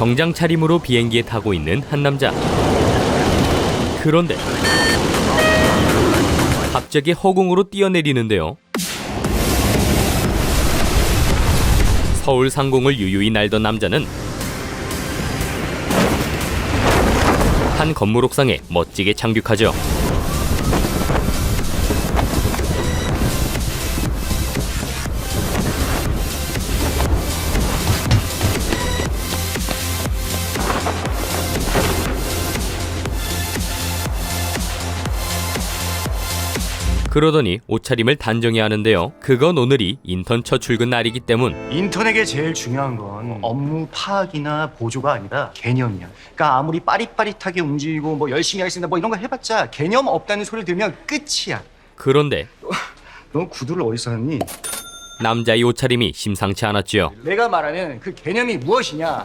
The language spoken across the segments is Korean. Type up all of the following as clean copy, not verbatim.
정장 차림으로 비행기에 타고 있는 한 남자. 그런데 갑자기 허공으로 뛰어내리는데요. 서울 상공을 유유히 날던 남자는 한 건물 옥상에 멋지게 착륙하죠. 그러더니 옷차림을 단정해야 하는데요. 그건 오늘이 인턴 첫 출근 날이기 때문. 인턴에게 제일 중요한 건 업무 파악이나 보조가 아니라 개념이야. 그러니까 아무리 빠릿빠릿하게 움직이고 뭐 열심히 하겠습니다 뭐 이런 거 해봤자 개념 없다는 소리를 들으면 끝이야. 그런데 너 구두를 어디서 샀니? 남자의 옷차림이 심상치 않았지요. 내가 말하는 그 개념이 무엇이냐?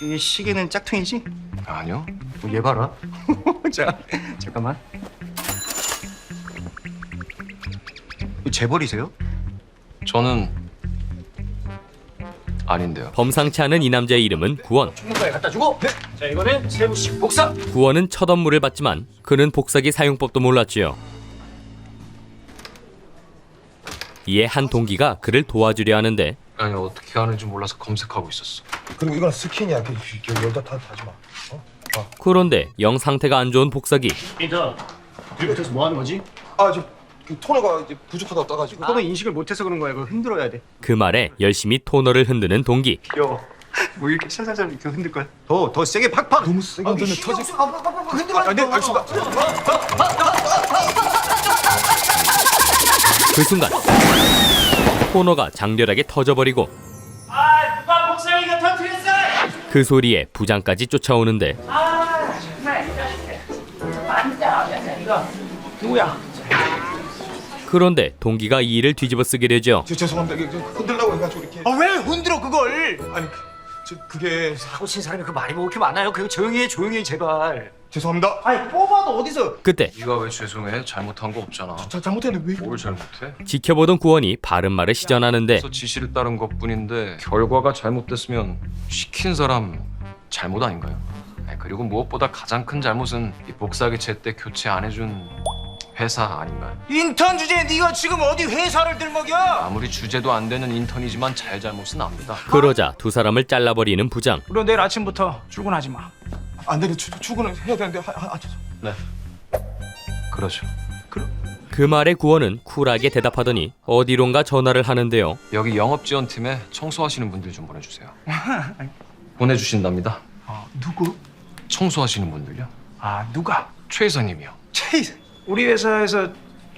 이 시계는 짝퉁이지? 아니요. 얘 봐라. 자, 잠깐만. 이거 재벌이세요? 저는 아닌데요. 범상치 않은 이 남자의 이름은 구원. 총무과에 갖다 주고. 네. 자, 이거는 세부식 복사. 구원은 첫 업무를 받지만 그는 복사기 사용법도 몰랐지요. 이에 한 동기가 그를 도와주려 하는데 아니 어떻게 하는지 몰라서 검색하고 있었어. 그리고 이건 스킨이야. 열다 타지 마. 그런데 영 상태가 안 좋은 복사기. 인턴, 들고서 뭐 하는 거지? 그 토너가 이제 부족하다고 따가지고. 너는 인식을 못해서 그런 거야. 그거 흔들어야 돼. 그 말에 열심히 토너를 흔드는 동기. 요. 뭐 이렇게 살살살 이렇게 흔들 거야? 더 세게 팍팍. 너무 세게 흔들면 터지. 네, 알겠습니다. 그 순간 토너가 장렬하게 터져버리고 누가 목사님이가 터뜨렸어? 그 소리에 부장까지 쫓아오는데 정말 이 자식들. 완전 이거 누구야? 그런데 동기가 이 일을 뒤집어 쓰게 되죠. 죄송합니다. 이게 흔들라고 해가지고 이렇게. 왜 흔들어 그걸? 아니, 그게 사고 친 사람이 그 말이 뭐 그렇게 많아요? 그거 조용히 해 제발. 죄송합니다. 아니 뽑아도 어디서? 그때 네가 왜 죄송해? 잘못한 거 없잖아. 잘못했는데 왜? 뭘 잘못해? 지켜보던 구원이 바른 말을 시전하는데 그래서 지시를 따른 것뿐인데 결과가 잘못됐으면 시킨 사람 잘못 아닌가요? 아니, 그리고 무엇보다 가장 큰 잘못은 이 복사기 제때 교체 안 해준 회사 아닌가요? 인턴 주제에 네가 지금 어디 회사를 들먹여? 아무리 주제도 안 되는 인턴이지만 잘못은 압니다. 그러자 두 사람을 잘라버리는 부장. 그럼 내일 아침부터 출근하지 마. 안 되는 출근을 해야 되는데. 죄송. 네. 그러죠. 그 말에 구원은 쿨하게 대답하더니 어디론가 전화를 하는데요. 여기 영업지원팀에 청소하시는 분들 좀 보내주세요. 보내주신답니다. 누구? 청소하시는 분들요? 아 누가? 최 이사님이요. 우리 회사에서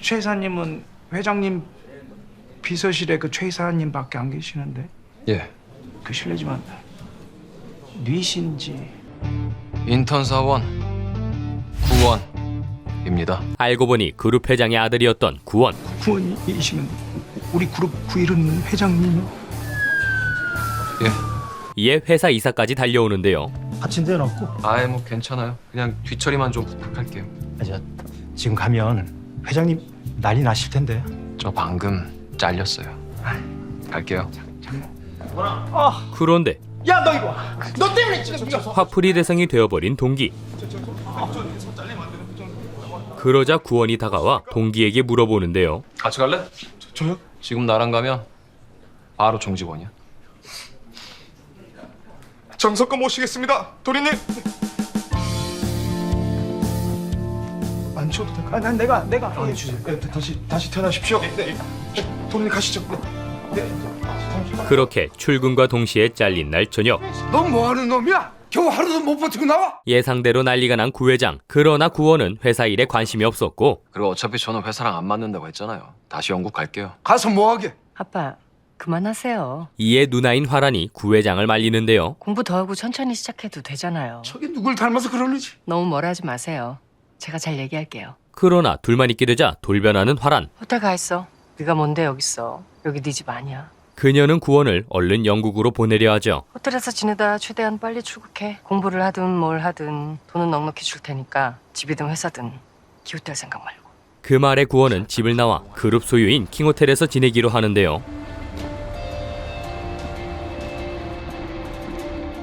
최 이사님은 회장님 비서실에 그 최 이사님밖에 안 계시는데 예. 그 실례지만 뉘신지 인턴 사원 구원입니다. 알고 보니 그룹 회장의 아들이었던 구원. 구원이시면 우리 그룹 구일은 회장님이요? 예. 이에 회사 이사까지 달려오는데요. 받침 대놓고. 아예 뭐 괜찮아요. 그냥 뒤처리만 좀 부탁할게요. 저 지금 가면 회장님 난리 나실 텐데. 저 방금 잘렸어요. 갈게요. 그런데 야 너 이거 너 때문에 지금 화풀이 대상이 되어버린 동기. 그러자 구원이 다가와 동기에게 물어보는데요. 같이 갈래? 저요? 지금 나랑 가면 바로 정직원이야. 정석껏 모시겠습니다, 도리님. 안 쳐도 될까? 난 내가 주세요. 네, 다시 태어나십시오. 네, 도리님 가시죠. 네. 그렇게 출근과 동시에 잘린 날 저녁. 넌 뭐하는 놈이야? 겨우 하루도 못 버티고 나와? 예상대로 난리가 난 구회장. 그러나 구원은 회사 일에 관심이 없었고 그리고 어차피 저는 회사랑 안 맞는다고 했잖아요. 다시 영국 갈게요. 가서 뭐하게? 아빠, 그만하세요. 이에 누나인 화란이 구회장을 말리는데요. 공부 더 하고 천천히 시작해도 되잖아요. 저게 누굴 닮아서 그러는지. 너무 뭐라 하지 마세요. 제가 잘 얘기할게요. 그러나 둘만 있게 되자 돌변하는 화란. 호텔 가 있어. 네가 뭔데 여기 있어. 여기 네 집 아니야. 그녀는 구원을 얼른 영국으로 보내려 하죠. 호텔에서 지내다 최대한 빨리 출국해. 공부를 하든 뭘 하든 돈은 넉넉히 줄 테니까 집이든 회사든 기웃될 생각 말고. 그 말에 구원은 집을 나와 그룹 소유인 킹호텔에서 지내기로 하는데요.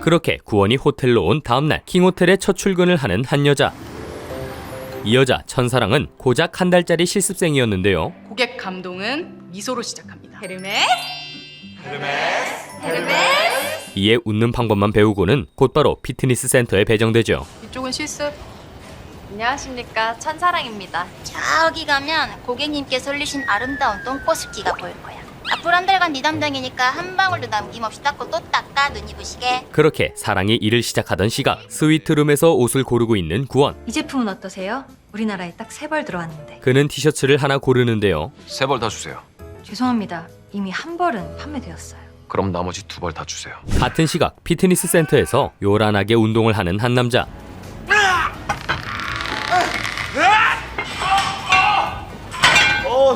그렇게 구원이 호텔로 온 다음날 킹호텔에 첫 출근을 하는 한 여자. 이 여자 천사랑은 고작 한 달짜리 실습생이었는데요. 고객 감동은 미소로 시작합니다. 이에 웃는 방법만 배우고는 곧바로 피트니스 센터에 배정되죠. 이쪽은 실습. 안녕하십니까, 천사랑입니다. 저기 가면 고객님께서 올리신 아름다운 똥꼬습기가 보일 거야. 앞으로 한 달간 네 담당이니까 한 방울도 남김없이 닦고 또 닦아, 눈 이부시게. 그렇게 사랑이 일을 시작하던 시각, 스위트룸에서 옷을 고르고 있는 구원. 이 제품은 어떠세요? 우리나라에 딱 3벌 들어왔는데. 그는 티셔츠를 하나 고르는데요. 3벌 다 주세요. 죄송합니다. 이미 한 벌은 판매되었어요. 그럼 나머지 2벌 다 주세요. 같은 시각 피트니스 센터에서 요란하게 운동을 하는 한 남자.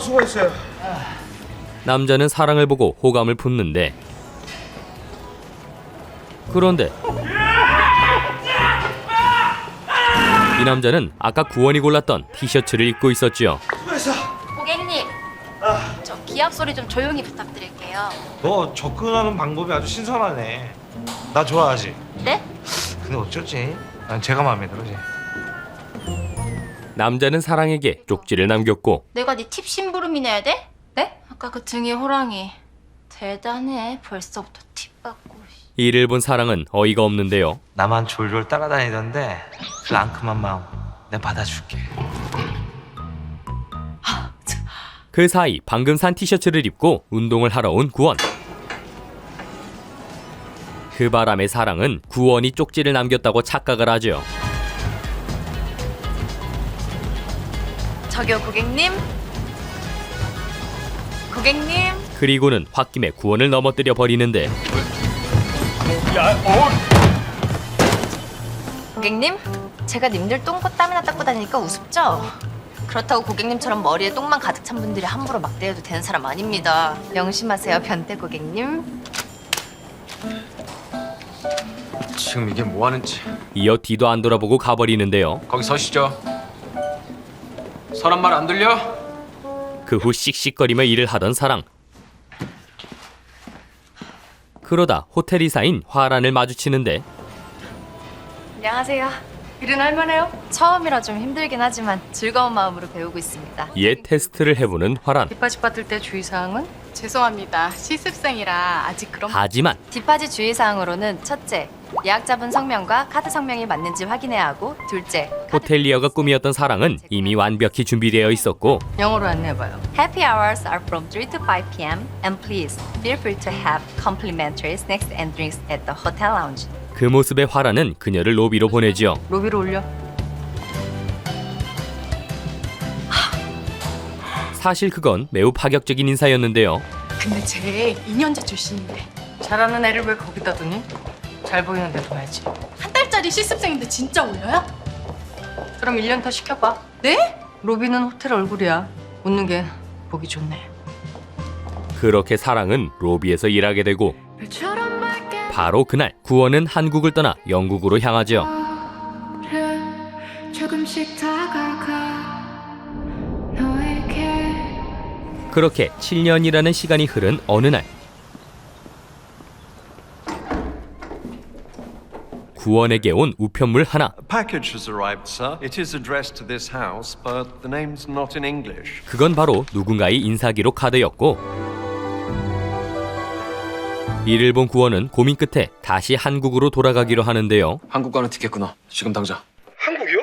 수고했어요. 남자는 사랑을 보고 호감을 품는데, 그런데 이 남자는 아까 구원이 골랐던 티셔츠를 입고 있었지요. 고객님, 저 기합 소리 좀 조용히 부탁드릴게요. 너 접근하는 방법이 아주 신선하네. 나 좋아하지? 네? 근데 어쩌지? 난 제가 마음에 들어지. 남자는 사랑에게 쪽지를 남겼고 내가 네 팁 심부름이 내야 돼? 네? 아까 그 등에 호랑이. 대단해. 벌써부터 팁 받고. 이를 본 사랑은 어이가 없는데요. 나만 졸졸 따라다니던데 그 앙큼한 마음 내가 받아줄게. 그 사이 방금 산 티셔츠를 입고 운동을 하러 온 구원. 그 바람에 사랑은 구원이 쪽지를 남겼다고 착각을 하죠. 저기요, 고객님. 고객님. 그리고는 홧김에 구원을 넘어뜨려 버리는데, 고객님, 제가 님들 똥꼬 땀이나 닦고 다니니까 우습죠? 그렇다고 고객님처럼 머리에 똥만 가득 찬 분들이 함부로 막대해도 되는 사람 아닙니다. 명심하세요, 변태 고객님. 지금 이게 뭐 하는지. 이어 뒤도 안 돌아보고 가버리는데요. 거기 서시죠. 사람 말 안 들려? 그 후 씩씩거리며 일을 하던 사랑. 그러다 호텔 이사인 화란을 마주치는데, 안녕하세요. 일은 할만해요? 처음이라 좀 힘들긴 하지만 즐거운 마음으로 배우고 있습니다. 이에 테스트를 해보는 화란. 뒷바지 받을 때 주의사항은? 죄송합니다. 실습생이라 아직 그런. 하지만 뒷바지 주의사항으로는 첫째, 예약자분 성명과 카드 성명이 맞는지 확인해야 하고, 둘째, 호텔리어가 꿈이었던 사랑은 이미 완벽히 준비되어 있었고, 영어로 안내해봐요. Happy hours are from 3 to 5 p.m. and please feel free to have complimentary snacks and drinks at the hotel lounge. 그 모습에 화란은 그녀를 로비로 보내지요. 로비로 올려. 사실 그건 매우 파격적인 인사였는데요. 근데 쟤 2년제 출신인데 잘하는 애를 왜 거기다 두니? 잘 보이는 데 둬야지. 한 달짜리 실습생인데 진짜 올려요? 그럼 1년 더 시켜봐. 네? 로비는 호텔 얼굴이야. 웃는 게 보기 좋네. 그렇게 사랑은 로비에서 일하게 되고, 바로 그날 구원은 한국을 떠나 영국으로 향하죠. 그렇게 7년이라는 시간이 흐른 어느 날, 구원에게 온 우편물 하나. Package has arrived, sir. It is addressed to this house, but the name's not in English. 그건 바로 누군가의 인사기록 카드였고, 이를 본 구원은 고민 끝에 다시 한국으로 돌아가기로 하는데요. 한국 가는 티켓 끊어. 지금 당장. 한국이요?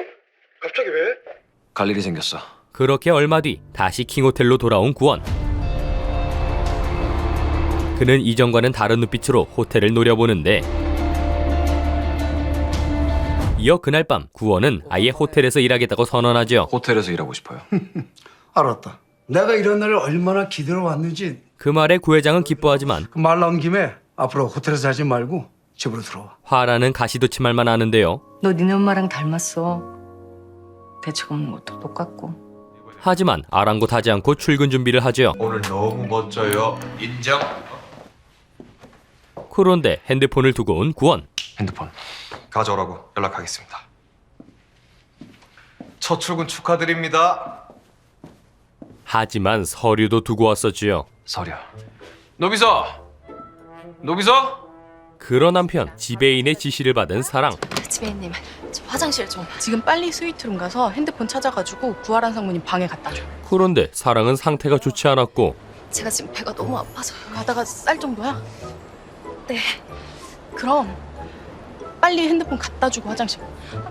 갑자기 왜? 갈 일이 생겼어. 그렇게 얼마 뒤 다시 킹호텔로 돌아온 구원. 그는 이전과는 다른 눈빛으로 호텔을 노려보는데, 이어 그날 밤 구원은 아예 호텔에서 일하겠다고 선언하죠. 호텔에서 일하고 싶어요. 알았다. 내가 이런 날을 얼마나 기다려 왔는지. 그 말에 구 회장은 기뻐하지만 그 말 나온 김에 앞으로 호텔에서 하지 말고 집으로 들어와. 화라는 가시돋치말만 하는데요. 너 니네 엄마랑 닮았어. 대책 없는 것도 똑같고. 하지만 아랑곳하지 않고 출근 준비를 하죠. 오늘 너무 멋져요. 인정. 그런데 핸드폰을 두고 온 구원. 핸드폰. 가져오라고 연락하겠습니다. 첫 출근 축하드립니다. 하지만 서류도 두고 왔었지요. 서류. 노비서. 노비서? 그런 한편 지배인의 지시를 받은 사랑. 지배인님, 저 화장실 좀. 지금 빨리 스위트룸 가서 핸드폰 찾아가지고 구하란 상무님 방에 갖다 줘. 그런데 사랑은 상태가 좋지 않았고 제가 지금 배가 너무 아파서요. 가다가 쌀 정도야? 네. 그럼 빨리 핸드폰 갖다 주고 화장실.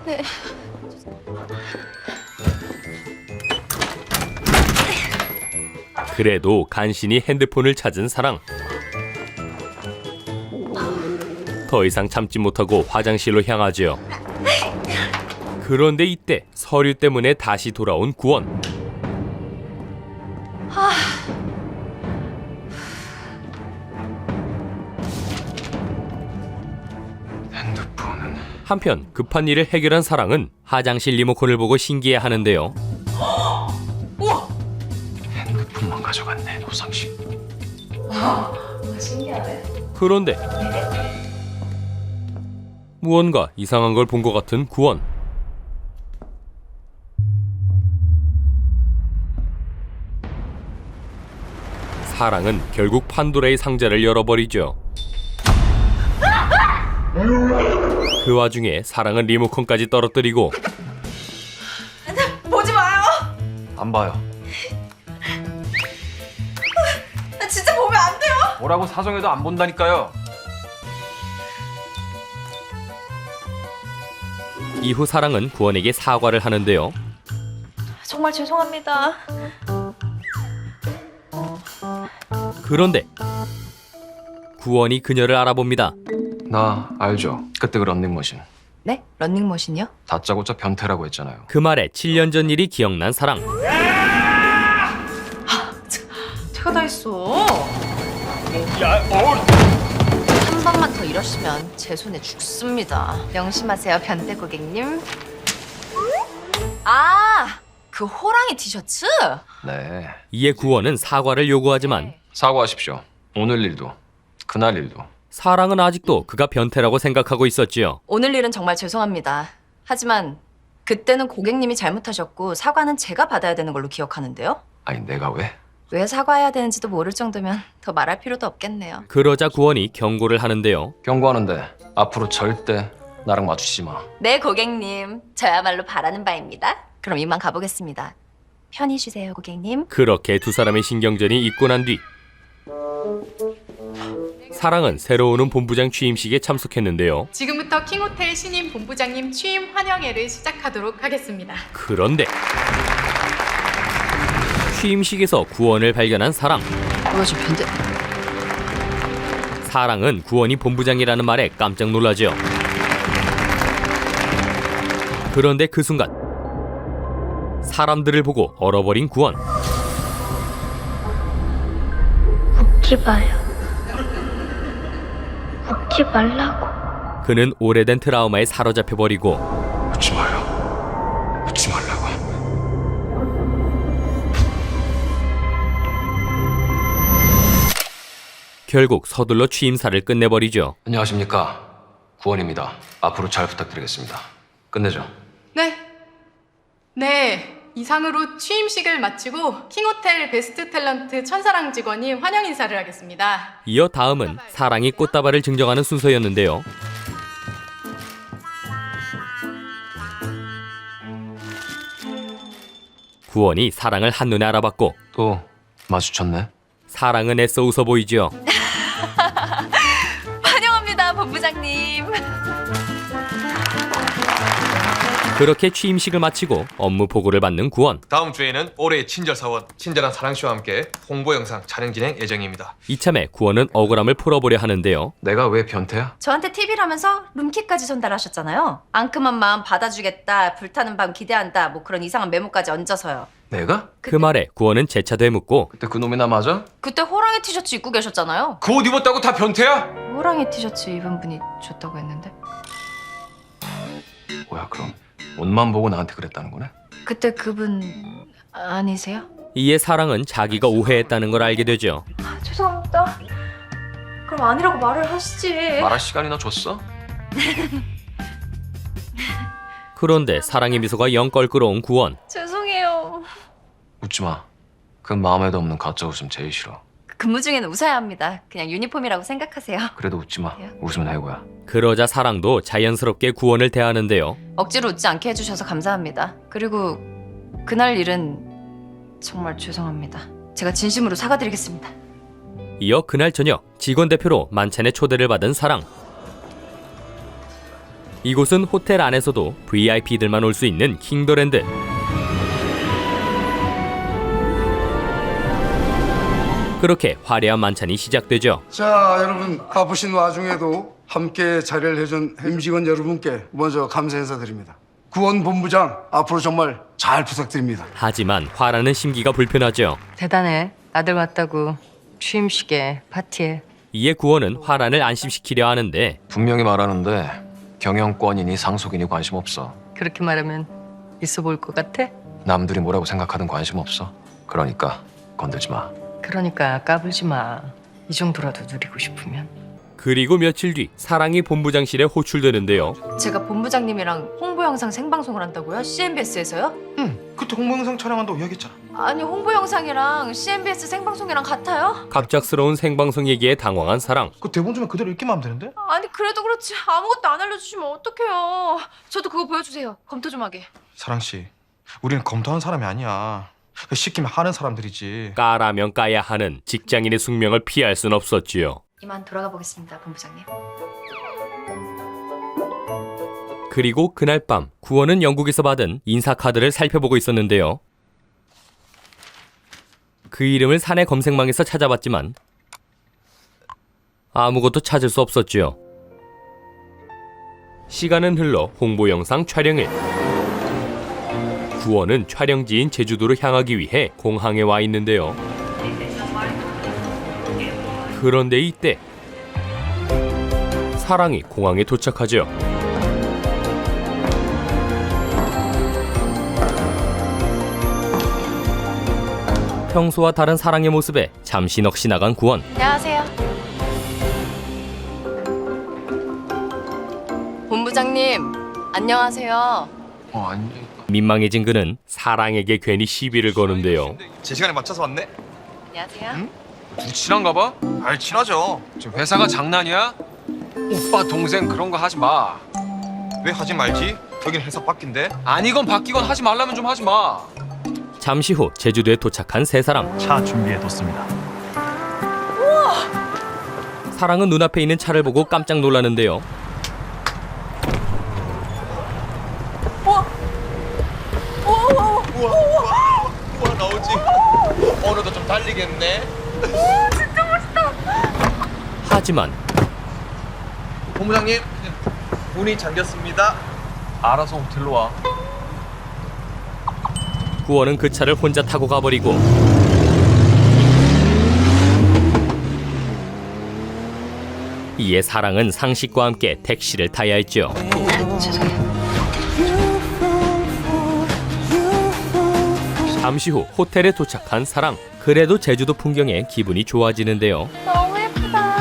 네. 그래도 간신히 핸드폰을 찾은 사랑. 더 이상 참지 못하고 화장실로 향하죠. 그런데 이때 서류 때문에 다시 돌아온 구원. 핸드폰은 한편 급한 일을 해결한 사랑은 화장실 리모컨을 보고 신기해하는데요. 핸드폰만 가져갔네. 노상식. 그런데 무언가 이상한 걸 본 것 같은 구원. 사랑은 결국 판도라의 상자를 열어버리죠. 그 와중에 사랑은 리모컨까지 떨어뜨리고 보지 마요. 안 봐요. 나 진짜 보면 안 돼요. 뭐라고 사정해도 안 본다니까요. 이후 사랑은 구원에게 사과를 하는데요. 정말 죄송합니다. 그런데 구원이 그녀를 알아봅니다. 나 알죠. 그때 그 런닝머신. 네? 런닝머신이요? 다짜고짜 변태라고 했잖아요. 그 말에 7년 전 일이 기억난 사랑. 제가 다 했어. 한 번만 더 이러시면 제 손에 죽습니다. 명심하세요, 변태 고객님. 아, 그 호랑이 티셔츠? 네. 이에 구원은 사과를 요구하지만 사과하십시오. 오늘 일도 그날 일도. 사랑은 아직도 그가 변태라고 생각하고 있었지요. 오늘 일은 정말 죄송합니다. 하지만 그때는 고객님이 잘못하셨고 사과는 제가 받아야 되는 걸로 기억하는데요. 아니 내가 왜? 왜 사과해야 되는지도 모를 정도면 더 말할 필요도 없겠네요. 그러자 구원이 경고를 하는데요. 경고하는데 앞으로 절대 나랑 마주치지 마. 네, 고객님. 저야말로 바라는 바입니다. 그럼 이만 가보겠습니다. 편히 쉬세요, 고객님. 그렇게 두 사람의 신경전이 있고 난 뒤 사랑은 새로 오는 본부장 취임식에 참석했는데요. 지금부터 킹호텔 신임 본부장님 취임 환영회를 시작하도록 하겠습니다. 그런데 취임식에서 구원을 발견한 사랑. 뭐야, 저 변태... 사랑은 구원이 본부장이라는 말에 깜짝 놀라죠. 그런데 그 순간 사람들을 보고 얼어버린 구원. 웃지 마요. 웃지 말라고. 그는 오래된 트라우마에 사로잡혀버리고 웃지 마요. 웃지 말라고. 결국 서둘러 취임사를 끝내버리죠. 안녕하십니까. 구원입니다. 앞으로 잘 부탁드리겠습니다. 끝내죠. 네. 이상으로 취임식을 마치고 킹호텔 베스트 탤런트 천사랑 직원이 환영 인사를 하겠습니다. 이어 다음은 사랑이 꽃다발을 증정하는 순서였는데요. 구원이 사랑을 한눈에 알아봤고 또 마주쳤네. 사랑은 애써 웃어 보이죠. 환영합니다, 본부장님. 그렇게 취임식을 마치고 업무 보고를 받는 구원. 다음 주에는 올해의 친절 사원 친절한 사랑씨와 함께 홍보 영상 촬영 진행 예정입니다. 이참에 구원은 억울함을 풀어보려 하는데요. 내가 왜 변태야? 저한테 팁이라면서 룸키까지 전달하셨잖아요. 앙큼한 마음 받아주겠다, 불타는 밤 기대한다, 뭐 그런 이상한 메모까지 얹어서요. 내가? 그 말에 구원은 재차 되묻고 그때 그 놈이 나 맞아? 그때 호랑이 티셔츠 입고 계셨잖아요. 그 옷 입었다고 다 변태야? 호랑이 티셔츠 입은 분이 줬다고 했는데. 뭐야 그럼 옷만 보고 나한테 그랬다는 거네? 그때 그분 아니세요? 이에 사랑은 자기가 오해했다는 걸 알게 되죠. 죄송합니다. 그럼 아니라고 말을 하시지. 말할 시간이나 줬어? 그런데 사랑의 미소가 영 껄끄러운 구원. 죄송해요. 웃지 마. 그 마음에도 없는 가짜 웃음 제일 싫어. 근무 중에는 웃어야 합니다. 그냥 유니폼이라고 생각하세요. 그래도 웃지 마. 웃으면 해고야. 그러자 사랑도 자연스럽게 구원을 대하는데요. 억지로 웃지 않게 해주셔서 감사합니다. 그리고 그날 일은 정말 죄송합니다. 제가 진심으로 사과드리겠습니다. 이어 그날 저녁 직원 대표로 만찬에 초대를 받은 사랑. 이곳은 호텔 안에서도 VIP들만 올 수 있는 킹더랜드. 그렇게 화려한 만찬이 시작되죠. 자, 여러분 바쁘신 와중에도 함께 자리를 해준 임직원 여러분께 먼저 감사 인사드립니다. 구원본부장 앞으로 정말 잘 부탁드립니다. 하지만 화라는 심기가 불편하죠. 대단해. 아들 왔다고 취임식에 파티에. 이에 구원은 화란을 안심시키려 하는데 분명히 말하는데 경영권이니 상속이니 관심 없어. 그렇게 말하면 있어 보일 것 같아? 남들이 뭐라고 생각하든 관심 없어. 그러니까 건들지 마. 그러니까 까불지 마. 이 정도라도 누리고 싶으면. 그리고 며칠 뒤 사랑이 본부장실에 호출되는데요. 제가 본부장님이랑 홍보 영상 생방송을 한다고요? CNBS에서요? 응, 그때 홍보 영상 촬영한다고 이야기했잖아. 아니 홍보 영상이랑 CNBS 생방송이랑 같아요? 갑작스러운 생방송 얘기에 당황한 사랑. 그 대본 주면 그대로 읽기만 하면 되는데? 아니 그래도 그렇지 아무것도 안 알려주시면 어떡해요. 저도 그거 보여주세요. 검토 좀 하게. 사랑 씨, 우리는 검토하는 사람이 아니야. 시키면 하는 사람들이지. 까라면 까야 하는 직장인의 숙명을 피할 순 없었지요. 이만 돌아가 보겠습니다, 본부장님. 그리고 그날 밤 구원은 영국에서 받은 인사카드를 살펴보고 있었는데요. 그 이름을 사내 검색망에서 찾아봤지만 아무것도 찾을 수 없었지요. 시간은 흘러 홍보 영상 촬영일. 구원은 촬영지인 제주도로 향하기 위해 공항에 와 있는데요. 그런데 이때 사랑이 공항에 도착하죠. 평소와 다른 사랑의 모습에 잠시 넋이 나간 구원. 안녕하세요. 본부장님, 안녕하세요. 아니. 민망해진 그는 사랑에게 괜히 시비를 거는데요. 제 시간에 맞춰서 왔네. 안녕하세요. 둘이 친한가 봐? 아이 친하죠. 지금 회사가 장난이야? 오빠 동생 그런 거 하지 마. 왜 하지 말지? 여긴 회사 밖인데. 아니건 바뀌건 하지 말라면 좀 하지 마. 잠시 후 제주도에 도착한 세 사람. 차 준비해뒀습니다. 사랑은 눈앞에 있는 차를 보고 깜짝 놀라는데요. 우와 나오지. 오늘도 좀 달리겠네. 하지만 본부장님 문이 잠겼습니다. 알아서 호텔로 와. 구원은 그 차를 혼자 타고 가버리고 이에 사랑은 상식과 함께 택시를 타야 했죠. 잠시 후 호텔에 도착한 사랑. 그래도 제주도 풍경에 기분이 좋아지는데요. 너무 예쁘다.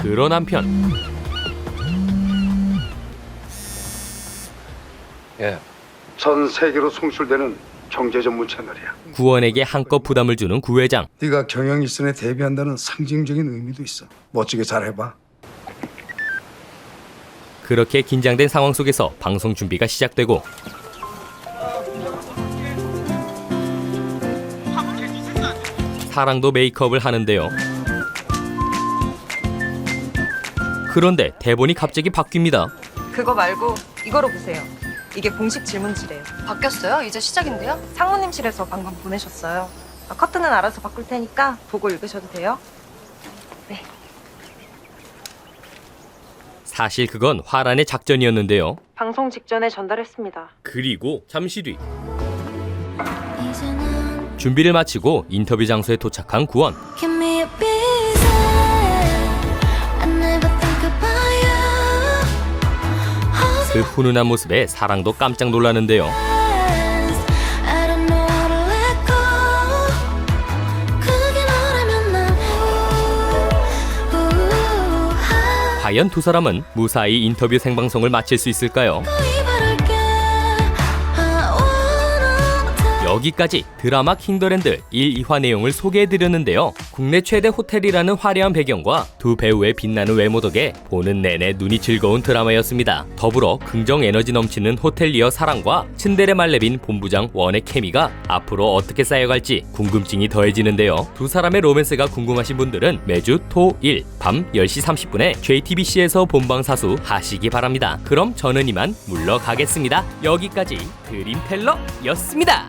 그런 한편 예. 전 세계로 송출되는 경제 전문 채널이야. 구원에게 한껏 부담을 주는 구회장. 네가 경영 일선에 대비한다는 상징적인 의미도 있어. 멋지게 잘해봐. 그렇게 긴장된 상황 속에서 방송 준비가 시작되고 사랑도 메이크업을 하는데요. 그런데 대본이 갑자기 바뀝니다. 그거 말고 이거로 보세요. 이게 공식 질문지래요. 바뀌었어요? 이제 시작인데요? 상무님실에서 방금 보내셨어요. 커튼은 알아서 바꿀 테니까 보고 읽으셔도 돼요. 사실 그건 화란의 작전이었는데요. 방송 직전에 전달했습니다. 그리고 잠시 뒤 준비를 마치고 인터뷰 장소에 도착한 구원. 그 훈훈한 모습에 사랑도 깜짝 놀라는데요. 과연 두 사람은 무사히 인터뷰 생방송을 마칠 수 있을까요? 여기까지 드라마 킹더랜드 1, 2화 내용을 소개해드렸는데요. 국내 최대 호텔이라는 화려한 배경과 두 배우의 빛나는 외모 덕에 보는 내내 눈이 즐거운 드라마였습니다. 더불어 긍정 에너지 넘치는 호텔리어 사랑과 츤데레 말레빈 본부장 원의 케미가 앞으로 어떻게 쌓여갈지 궁금증이 더해지는데요. 두 사람의 로맨스가 궁금하신 분들은 매주 토, 일, 밤 10시 30분에 JTBC에서 본방사수 하시기 바랍니다. 그럼 저는 이만 물러가겠습니다. 여기까지 드림텔러였습니다.